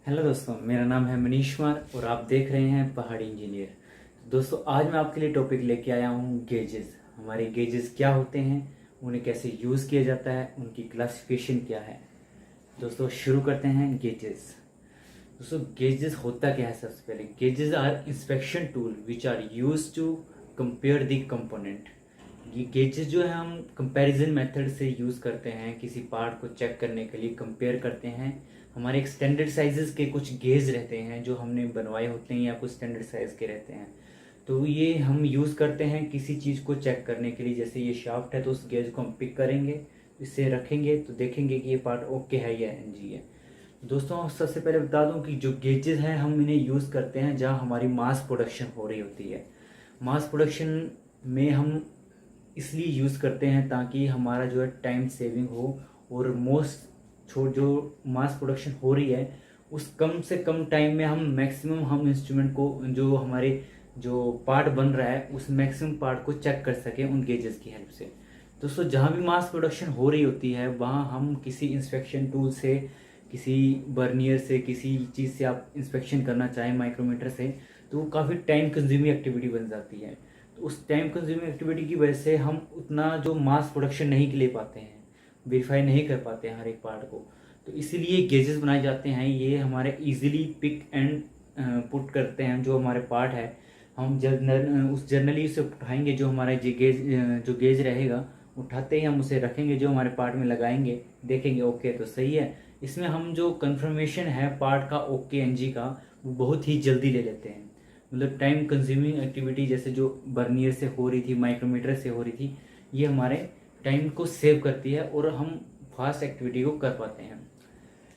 Hello दोस्तों, मेरा नाम है मनीष कुमार और आप देख रहे हैं पहाड़ी इंजीनियर। दोस्तों, आज मैं आपके लिए टॉपिक लेके आया हूँ गेजेस। हमारे गेजेस क्या होते हैं, उन्हें कैसे यूज़ किया जाता है, उनकी क्लासिफिकेशन क्या है। दोस्तों, शुरू करते हैं गेजेस। दोस्तों, गेजेस होता क्या है? सबसे पहले, gauges are inspection tool which are use to compare the component. ये गेजेस जो है हम कंपैरिजन मेथड से यूज़ करते हैं, किसी पार्ट को चेक करने के लिए कंपेयर करते हैं। हमारे एक स्टैंडर्ड साइजेस के कुछ गेज रहते हैं जो हमने बनवाए होते हैं या कुछ स्टैंडर्ड साइज के रहते हैं, तो ये हम यूज़ करते हैं किसी चीज़ को चेक करने के लिए। जैसे ये शाफ्ट है तो उस गेज को हम पिक करेंगे, इससे रखेंगे तो देखेंगे कि ये पार्ट ओके है या एनजी है। दोस्तों, सबसे पहले बता दूं कि जो गेजेस हैं हम इन्हें यूज़ करते हैं जहां हमारी मास प्रोडक्शन हो रही होती है। मास प्रोडक्शन में हम इसलिए यूज़ करते हैं ताकि हमारा जो है टाइम सेविंग हो और जो मास प्रोडक्शन हो रही है उस कम से कम टाइम में हम इंस्ट्रूमेंट को, जो हमारे जो पार्ट बन रहा है उस मैक्सिमम पार्ट को चेक कर सकें उन गेजेस की हेल्प से। दोस्तों, जहाँ भी मास प्रोडक्शन हो रही होती है वहाँ हम किसी इंस्पेक्शन टूल से, किसी बर्नियर से, किसी चीज़ से आप इंस्पेक्शन करना चाहें माइक्रोमीटर से, तो वो काफ़ी टाइम कंज्यूमिंग एक्टिविटी बन जाती है। तो उस टाइम कंज्यूमिंग एक्टिविटी की वजह से हम उतना जो मास प्रोडक्शन नहीं ले पाते हैं, वेरीफाई नहीं कर पाते हैं हर एक पार्ट को। तो इसीलिए गेजेस बनाए जाते हैं। ये हमारे इजीली पिक एंड पुट करते हैं जो हमारे पार्ट है। हम जर्नली उसे उठाएंगे, जो हमारा जो गेज रहेगा उठाते ही हम उसे रखेंगे, जो हमारे पार्ट में लगाएंगे, देखेंगे ओके तो सही है। इसमें हम जो कंफर्मेशन है पार्ट का ओके एनजी का, वो बहुत ही जल्दी ले लेते हैं। मतलब टाइम कंज्यूमिंग एक्टिविटी जैसे जो बर्नियर से हो रही थी, माइक्रोमीटर से हो रही थी, ये हमारे टाइम को सेव करती है और हम फास्ट एक्टिविटी को कर पाते हैं।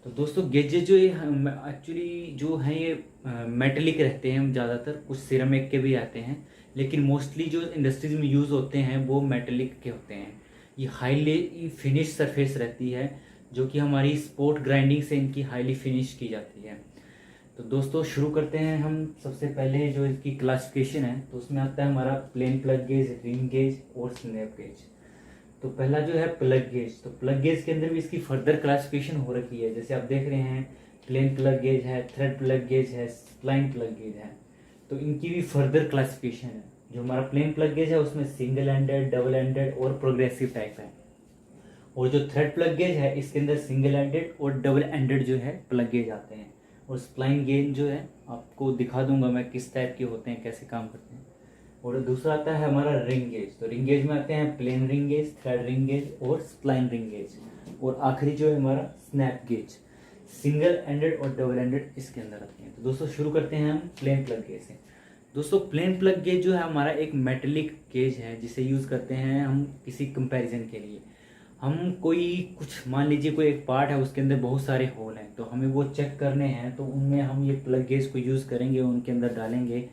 तो दोस्तों, गेजेस जो ये एक्चुअली जो हैं ये मेटेलिक रहते हैं ज़्यादातर, कुछ सिरेमिक के भी आते हैं, लेकिन मोस्टली जो इंडस्ट्रीज में यूज़ होते हैं वो मेटेलिक के होते हैं। ये हाईली फिनिश सरफेस रहती है जो कि हमारी स्पोर्ट ग्राइंडिंग से इनकी हाईली फिनिश की जाती है। तो दोस्तों, शुरू करते हैं हम। सबसे पहले जो इसकी क्लासिफिकेशन है तो उसमें आता है हमारा plain plug gauge, ring gauge और स्नैप गेज। तो पहला जो है प्लग गेज, तो प्लग गेज के अंदर भी इसकी फर्दर क्लासिफिकेशन हो रखी है। जैसे आप देख रहे हैं, प्लेन प्लग गेज है, थ्रेड प्लग गेज है, स्प्लाइन प्लग गेज है। तो इनकी भी फर्दर क्लासिफिकेशन है। जो हमारा प्लेन प्लग गेज है उसमें सिंगल एंडेड, डबल एंडेड और प्रोग्रेसिव टाइप है। और जो थ्रेड प्लग गेज है इसके अंदर सिंगल एंडेड और डबल एंडेड जो है प्लग गेज आते हैं। और स्प्लाइन गेज जो है आपको दिखा दूंगा मैं किस टाइप के होते हैं, कैसे काम करते हैं। और दूसरा आता है हमारा रिंग गेज। तो रिंग गेज में आते हैं plain ring gauge, thread ring gauge और स्प्लाइन रिंग गेज। और आखिरी जो है हमारा स्नैप गेज, सिंगल एंडेड और डबल एंडेड इसके अंदर आते हैं। तो दोस्तों, शुरू करते हैं हम प्लेन प्लग गेज से। दोस्तों, प्लेन प्लग गेज जो है हमारा एक मेटेलिक गेज है जिसे यूज़ करते हैं हम किसी कंपैरिजन के लिए। हम कोई कुछ मान लीजिए कोई एक पार्ट है उसके अंदर बहुत सारे होल हैं, तो हमें वो चेक करने हैं, तो उनमें हम ये प्लग गेज को यूज़ करेंगे, उनके अंदर डालेंगे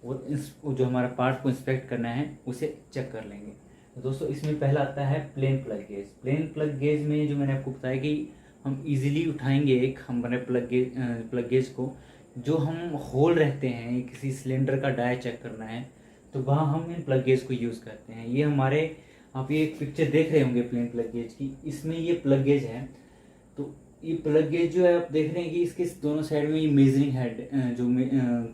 और जो हमारा पार्ट को इंस्पेक्ट करना है उसे चेक कर लेंगे। तो दोस्तों, इसमें पहला आता है plain plug gauge. Plain plug gauge में जो मैंने आपको बताया कि हम इजीली उठाएंगे एक हमारे प्लग गेज को, जो हम होल रहते हैं, किसी सिलेंडर का डाया चेक करना है तो वहाँ हम इन प्लग गेज को यूज़ करते हैं। ये हमारे, आप ये एक पिक्चर देख रहे होंगे प्लेन प्लग गेज की, इसमें ये प्लग गेज है। तो ये प्लग गेज जो है आप देख रहे हैं कि इसके दोनों साइड में ये मेजरिंग हेड, जो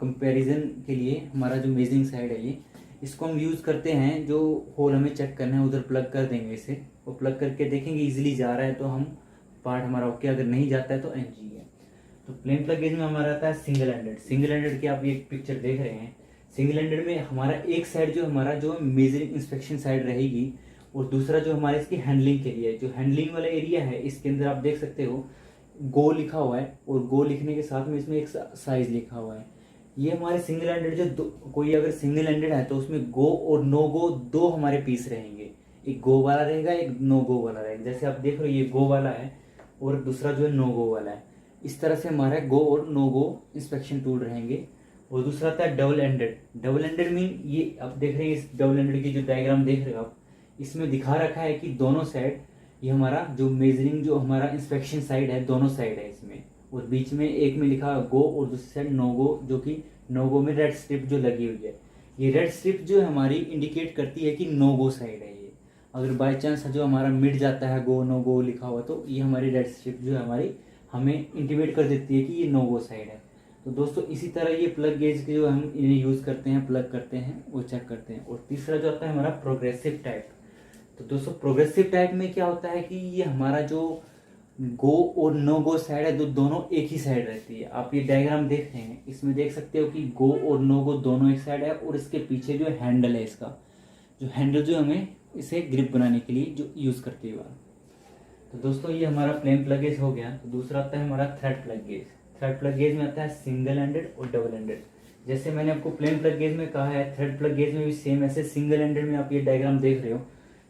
कंपैरिजन के लिए हमारा जो मेजरिंग साइड है, ये इसको हम यूज़ करते हैं। जो होल हमें चेक करना है उधर प्लग कर देंगे इसे, और प्लग करके देखेंगे इजीली जा रहा है तो हम पार्ट हमारा ओके, अगर नहीं जाता है तो एनजी है। तो प्लेन प्लग गेज में हमारा आता है सिंगल एंडेड। सिंगल एंडेड की आप ये पिक्चर देख रहे हैं, सिंगल एंडेड में हमारा एक साइड जो हमारा जो मेजरिंग इंस्पेक्शन साइड रहेगी, और दूसरा जो हमारे इसकी हैंडलिंग के लिए, जो हैंडलिंग वाला एरिया है इसके अंदर आप देख सकते हो गो लिखा हुआ है, और गो लिखने के साथ में इसमें एक साइज लिखा हुआ है। ये हमारे सिंगल एंडेड जो कोई अगर सिंगल एंडेड है तो उसमें गो और नो गो दो हमारे पीस रहेंगे, एक गो वाला रहेगा, एक नो गो वाला रहेगा। जैसे आप देख रहे हो ये गो वाला है और दूसरा जो है नो गो वाला है। इस तरह से हमारा गो और नो गो इंस्पेक्शन टूल रहेंगे। और दूसरा आता है double ended. Double ended mean ये आप देख रहे हैं, इस डबल एंडेड की जो डायग्राम देख रहे हो आप, इसमें दिखा रखा है कि दोनों साइड, ये हमारा जो मेजरिंग, जो हमारा इंस्पेक्शन साइड है, दोनों साइड है इसमें, और बीच में एक में लिखा गो और दूसरी साइड नो गो, जो कि नो गो में रेड स्ट्रिप जो लगी हुई है, ये रेड स्ट्रिप जो है हमारी इंडिकेट करती है कि नो गो साइड है ये। अगर बाय चांस जो हमारा मिट जाता है गो नो गो लिखा हुआ, तो ये हमारी रेड स्ट्रिप जो है हमारी हमें इंटीमेट कर देती है कि ये नो गो साइड है। तो दोस्तों इसी तरह ये प्लग गेज के जो हम इन्हें यूज़ करते हैं, प्लग करते हैं, वो चेक करते हैं। और तीसरा जो आता है हमारा प्रोग्रेसिव टाइप। तो दोस्तों प्रोग्रेसिव टाइप में क्या होता है कि ये हमारा जो गो और नो गो साइड है, दोनों एक ही साइड रहती है। आप ये डायग्राम देख रहे हैं, इसमें देख सकते हो कि गो और नो गो दोनों एक साइड है, और इसके पीछे जो हैंडल है, इसका जो हैंडल जो हमें इसे ग्रिप बनाने के लिए जो यूज़ करती है। तो दोस्तों ये हमारा प्लेन प्लग गेज हो गया। तो दूसरा आता है हमारा thread plug gauge. Thread plug gauge में आता है सिंगल एंडेड और डबल एंडेड। जैसे मैंने आपको प्लेन प्लग गेज में कहा है, थ्रेड प्लग गेज में भी सेम ऐसे सिंगल एंडेड में आप ये डायग्राम देख रहे हो।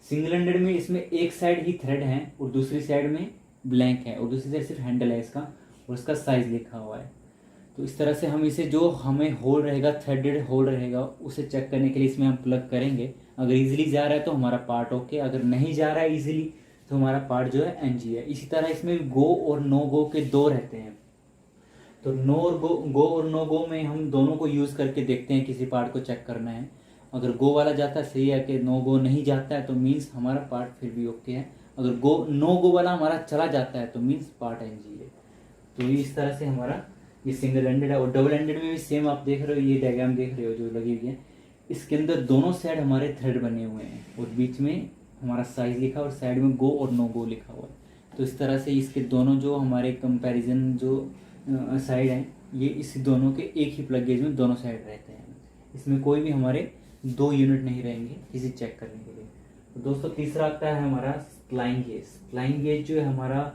सिंगल एंडेड में इसमें एक साइड ही थ्रेड है और दूसरी साइड में ब्लैंक है, और दूसरी साइड सिर्फ हैंडल है इसका, और इसका साइज लिखा हुआ है। तो इस तरह से हम इसे जो हमें होल रहेगा, थ्रेडेड होल रहेगा, उसे चेक करने के लिए इसमें हम प्लग करेंगे। अगर इजीली जा रहा है तो हमारा पार्ट ओके, अगर नहीं जा रहा है इजीली तो हमारा पार्ट जो है एनजी है। इसी तरह इसमें गो और नो गो के दो रहते हैं। तो गो और नो गो में हम दोनों को यूज़ करके देखते हैं, किसी पार्ट को चेक करना है। अगर गो वाला जाता है सही है, कि नो गो नहीं जाता है तो मीन्स हमारा पार्ट फिर भी ओके है। अगर नो गो वाला हमारा चला जाता है तो मीन्स पार्ट एनजी है। तो इस तरह से हमारा ये सिंगल एंडेड है। और डबल एंडेड में भी सेम आप देख रहे हो, ये डायग्राम देख रहे हो जो लगी हुई है, इसके अंदर दोनों साइड हमारे थ्रेड बने हुए हैं और बीच में हमारा साइज लिखा और साइड में गो और नो गो लिखा हुआ है। तो इस तरह से इसके दोनों जो हमारे कंपैरिजन जो साइड हैं, ये इस दोनों के एक ही प्लग गेज में दोनों साइड रहते हैं। इसमें कोई भी हमारे दो यूनिट नहीं रहेंगे किसी चेक करने के लिए। तो दोस्तों तीसरा आता है हमारा स्प्लाइन गेज। स्प्लाइन गेज जो है हमारा,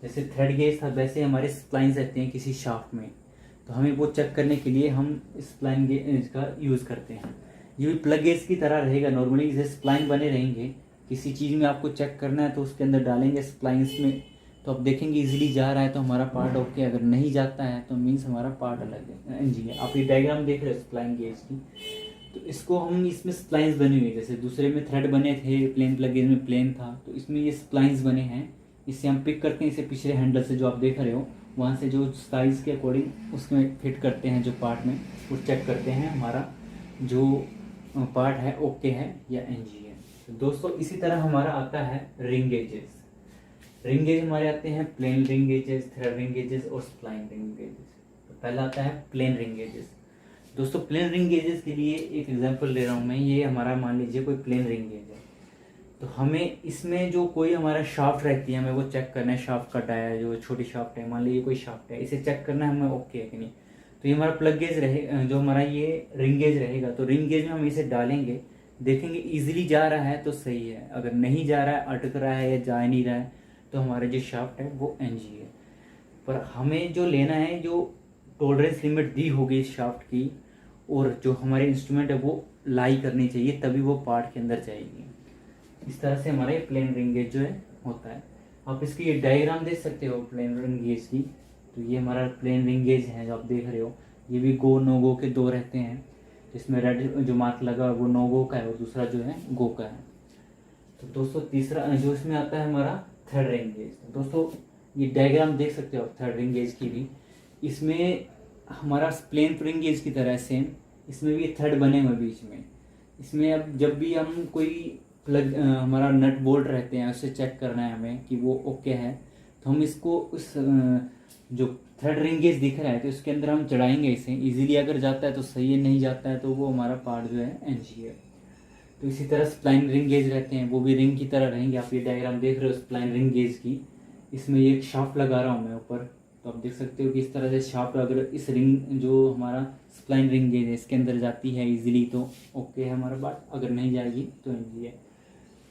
जैसे थ्रेड गेज था वैसे हमारे स्प्लाइंस रहते हैं किसी शाफ्ट में। तो हमें वो चेक करने के लिए हम स्प्लाइन गेज का यूज़ करते हैं। ये भी प्लग गेज की तरह रहेगा, नॉर्मली इसे स्प्लाइन बने रहेंगे। किसी चीज़ में आपको चेक करना है तो उसके अंदर डालेंगे स्प्लाइंस में, तो आप देखेंगे इजीली जा रहा है तो हमारा पार्ट ओके, अगर नहीं जाता है तो मीन्स हमारा पार्ट अलग है, एनजी है। आप ये डायग्राम देख रहे हो स्प्लाइन गेज की। तो इसको हम, इसमें स्प्लाइंस बनी हुई है, जैसे दूसरे में थ्रेड बने थे, प्लेन प्लग गेज में प्लेन था, तो इसमें ये स्प्लाइंस बने हैं। इससे हम पिक करते हैं, इसे पिछले हैंडल से जो आप देख रहे हो वहाँ से जो साइज़ के अकॉर्डिंग उसमें फिट करते हैं जो पार्ट में, वो चेक करते हैं हमारा जो पार्ट है ओके है या एनजी है। तो दोस्तों इसी तरह हमारा आता है रिंग गेजेस। रिंग गेज हमारे आते हैं plain ring gauges, thread ring gauges और स्प्लाइन रिंग गेजेस। तो पहला आता है प्लेन रिंग गेजेस। दोस्तों प्लेन रिंग गेजेस के लिए एक एग्जांपल ले रहा हूँ मैं। ये हमारा मान लीजिए कोई प्लेन रिंग गेज है, तो हमें इसमें जो कोई हमारा शाफ्ट रहती है, हमें वो चेक करना है। शाफ्ट का डाया जो छोटी शाफ्ट है, मान लीजिए कोई शाफ्ट है, इसे चेक करना है हमें ओके है कि नहीं। तो ये हमारा प्लग गेज रहे, जो हमारा ये रिंग गेज रहेगा। तो रिंग गेज में हम इसे डालेंगे, देखेंगे इजीली जा रहा है तो सही है, अगर नहीं जा रहा है, अटक रहा है या जा नहीं रहा है, तो हमारा जो शाफ्ट है वो एनजी है। पर हमें जो लेना है, जो टॉलरेंस लिमिट दी होगी इस शाफ्ट की और जो हमारे इंस्ट्रूमेंट है वो लाई करनी चाहिए, तभी वो पार्ट के अंदर जाएगी। इस तरह से हमारा ये प्लेन रिंग गेज जो है होता है। आप इसकी ये डायग्राम देख सकते हो प्लेन रिंग गेज की। तो ये हमारा प्लेन रिंग गेज है जो आप देख रहे हो। ये भी गो नो गो के दो रहते हैं, जिसमें रेड जो मार्क लगा वो नो गो का है और दूसरा जो है गो का है। तो दोस्तों तीसरा जो इसमें आता है हमारा थर्ड रिंग गेज। दोस्तों ये डायग्राम देख सकते हो आप थर्ड रिंग गेज की भी। इसमें हमारा प्लेन रिंग गेज की तरह सेम, इसमें भी थ्रेड बने हुए बीच में। इसमें अब जब भी हम कोई प्लग हमारा नट बोल्ट रहते हैं, उससे चेक करना है हमें कि वो ओके है, तो हम इसको उस जो थर्ड रिंग गेज दिख रहा है तो इसके अंदर हम चढ़ाएंगे इसे। इजीली अगर जाता है तो सही है, नहीं जाता है तो वो हमारा पार्ट जो है एनजी है। तो इसी तरह स्प्लाइन रिंग गेज रहते हैं, वो भी रिंग की तरह रहेंगे। आप ये डायग्राम देख रहे हो स्प्लाइन रिंग गेज की। इसमें एक शाफ्ट लगा रहा हूँ मैं ऊपर, तो आप देख सकते हो कि इस तरह से शाफ्ट अगर इस रिंग जो हमारा स्प्लाइन रिंग गेज है इसके अंदर जाती है इजीली तो ओके है हमारा पार्ट, अगर नहीं जाएगी तो एनजी है।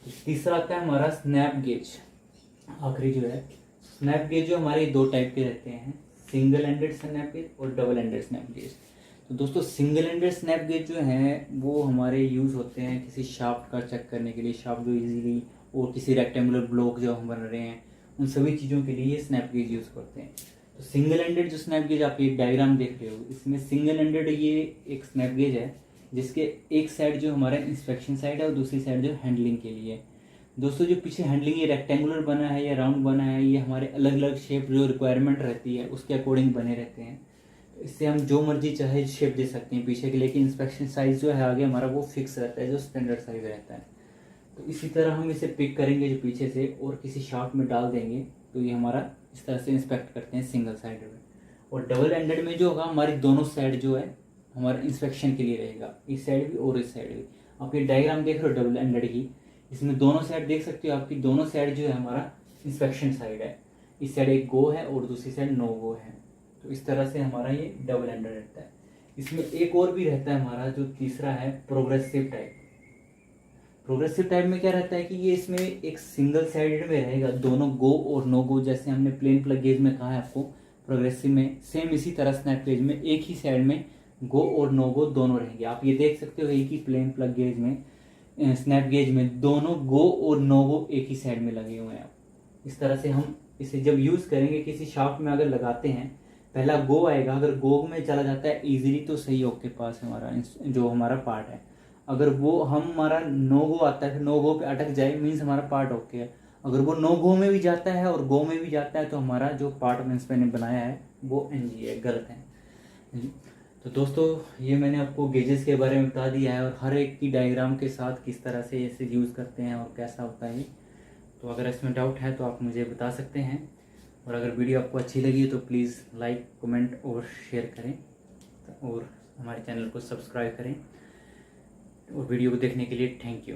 तो तीसरा आता है हमारा स्नैप गेज, आखिरी जो है। स्नैप गेज जो हमारे दो टाइप के रहते हैं, सिंगल एंडेड स्नैप गेज और डबल एंडेड स्नैप गेज। तो दोस्तों सिंगल एंडेड स्नैप गेज जो है वो हमारे यूज़ होते हैं किसी शाफ्ट का चेक करने के लिए, शाफ्ट जो इजीली, और किसी रेक्टेंगुलर ब्लॉक जो हम बन रहे हैं उन सभी चीज़ों के लिए ये स्नैप गेज यूज़ करते हैं। तो सिंगल एंडेड जो स्नैप गेज आप ये डायग्राम देख रहे हो, इसमें सिंगल एंडेड ये एक स्नैप गेज है जिसके एक साइड जो हमारा इंस्पेक्शन साइड है और दूसरी साइड जो हैंडलिंग के लिए। दोस्तों जो पीछे हैंडलिंग ये रेक्टेंगुलर बना है या राउंड बना है, ये हमारे अलग अलग शेप जो रिक्वायरमेंट रहती है उसके अकॉर्डिंग बने रहते हैं। तो इससे हम जो मर्जी चाहे शेप दे सकते हैं पीछे के, लेकिन इंस्पेक्शन साइज जो है आगे हमारा वो फिक्स रहता है, जो स्टैंडर्ड साइज रहता है। तो इसी तरह हम इसे पिक करेंगे जो पीछे से और किसी शाफ्ट में डाल देंगे, तो ये हमारा इस तरह से इंस्पेक्ट करते हैं सिंगल साइडेड में। और डबल एंडेड में जो होगा हमारी दोनों साइड जो है हमारा इंस्पेक्शन के लिए रहेगा, इस साइड भी और इस साइड भी। आप ये डायग्राम देख रहे हो डबल एंडेड की, इसमें दोनों साइड देख सकते हो, आपकी दोनों साइड जो है हमारा इंस्पेक्शन साइड है। इस साइड एक गो है और दूसरी साइड नो गो है। तो इस तरह से हमारा ये डबल एंडेड रहता है। इसमें एक और भी रहता है हमारा जो तीसरा है प्रोग्रेसिव टाइप। प्रोग्रेसिव टाइप में क्या रहता है कि ये इसमें एक सिंगल साइडेड में रहेगा, दोनों गो और नो गो, जैसे हमने प्लेन प्लग गेज में कहा है आपको। प्रोग्रेसिव में सेम इसी तरह स्नैप गेज में एक ही साइड में गो और नो गो दोनों रहेंगे। आप ये देख सकते हो एक ही प्लेन प्लग गेज में, स्नैप गेज में दोनों गो और नो गो एक ही साइड में लगे हुए हैं। इस तरह से हम इसे जब यूज करेंगे किसी शाफ्ट में अगर लगाते हैं, पहला गो आएगा, अगर गो में चला जाता है इजीली तो सही हो के पास हमारा जो हमारा पार्ट है। अगर वो हमारा नो गो आता है, फिर नो गो पे अटक जाए, मीन्स हमारा पार्ट ओके है। अगर वो नो गो में भी जाता है और गो में भी जाता है तो हमारा जो पार्ट मैंने बनाया है वो एनजी है, गलत है। तो दोस्तों ये मैंने आपको गेजेस के बारे में बता दिया है और हर एक की डायग्राम के साथ किस तरह से इसे यूज़ करते हैं और कैसा होता है। तो अगर इसमें डाउट है तो आप मुझे बता सकते हैं। और अगर वीडियो आपको अच्छी लगी तो प्लीज़ लाइक, कमेंट और शेयर करें और हमारे चैनल को सब्सक्राइब करें। और वीडियो को देखने के लिए थैंक यू।